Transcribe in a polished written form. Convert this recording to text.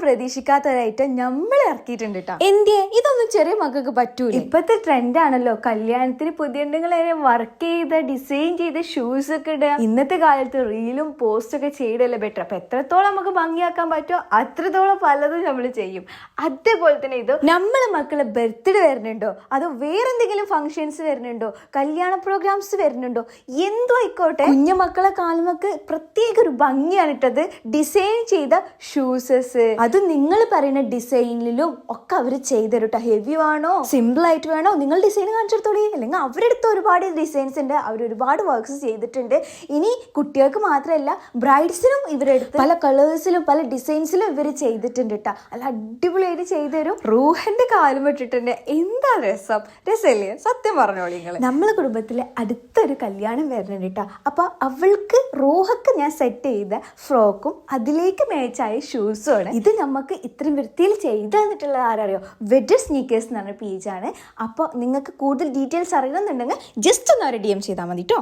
പ്രതീക്ഷിക്കാത്ത ഒരു ഐറ്റം നമ്മൾ ഇറക്കിയിട്ടുണ്ട് കേട്ടോ. എന്തിയെ ഇതൊന്നും ചെറിയ മക്കൾക്ക് പറ്റൂല. ഇപ്പത്തെ ട്രെൻഡ് ആണല്ലോ കല്യാണത്തിന് പുതിയ വർക്ക് ചെയ്ത ഡിസൈൻ ചെയ്ത ഷൂസ് ഒക്കെ ഇടുക. ഇന്നത്തെ കാലത്ത് റീലും പോസ്റ്റ് ഒക്കെ ചെയ്തല്ലേ ബെറ്റർ. അപ്പൊ എത്രത്തോളം നമുക്ക് ഭംഗിയാക്കാൻ പറ്റുമോ അത്രത്തോളം പലതും നമ്മൾ ചെയ്യും. അതേപോലെ തന്നെ ഇത് നമ്മളെ മക്കളെ ബർത്ത്ഡേ വരുന്നുണ്ടോ, അതോ വേറെന്തെങ്കിലും ഫംഗ്ഷൻസ് വരുന്നുണ്ടോ, കല്യാണ പ്രോഗ്രാംസ് വരുന്നുണ്ടോ, എന്തോ ആയിക്കോട്ടെ, കുഞ്ഞു മക്കളെ കാലമൊക്കെ പ്രത്യേക ഒരു ഭംഗിയാണ് ഇട്ടത് ഡിസൈൻ ചെയ്ത ഷൂസസ്. അത് നിങ്ങൾ പറയുന്ന ഡിസൈനിലും ഒക്കെ അവർ ചെയ്തരും കേട്ടോ. ഹെവി ആണോ സിമ്പിൾ ആയിട്ട് വേണോ നിങ്ങൾ ഡിസൈൻ കാണിച്ചെടുത്തോളി. അല്ലെങ്കിൽ അവരെടുത്ത് ഒരുപാട് ഡിസൈൻസ് ഉണ്ട്, അവർ ഒരുപാട് വർക്ക്സ് ചെയ്തിട്ടുണ്ട്. ഇനി കുട്ടികൾക്ക് മാത്രമല്ല ബ്രൈഡ്സിനും ഇവരെടുത്ത് പല കളേഴ്സിലും പല ഡിസൈൻസിലും ഇവർ ചെയ്തിട്ടുണ്ട് കേട്ടോ. അല്ല അടിപൊളിയായിട്ട് ചെയ്തുതരും. റൂഹന്റെ കാലം ഇട്ടിട്ടുണ്ട്. എന്താ രസമല്ലേ സത്യം പറഞ്ഞോളി നിങ്ങൾ. നമ്മളെ കുടുംബത്തിലെ അടുത്തൊരു കല്യാണം വരുന്നുണ്ട് കേട്ടോ. അപ്പൊ അവൾക്ക് റൂഹക്ക് ഞാൻ സെറ്റ് ചെയ്ത ഫ്രോക്കും അതിലേക്ക് മാച്ചായ ഷൂസും ആണ്. ഇത് നമുക്ക് ഇത്രയും വൃത്തിയിൽ ചെയ്തു തന്നിട്ടുള്ളത് ആരറിയോ? വെഡ്ജ് സ്നീക്കേഴ്സ് എന്ന് പറഞ്ഞ പേജാണ്. അപ്പോൾ നിങ്ങൾക്ക് കൂടുതൽ ഡീറ്റെയിൽസ് അറിയണമെന്നുണ്ടെങ്കിൽ ജസ്റ്റ് ഒന്ന് DM ചെയ്താൽ മതി കേട്ടോ.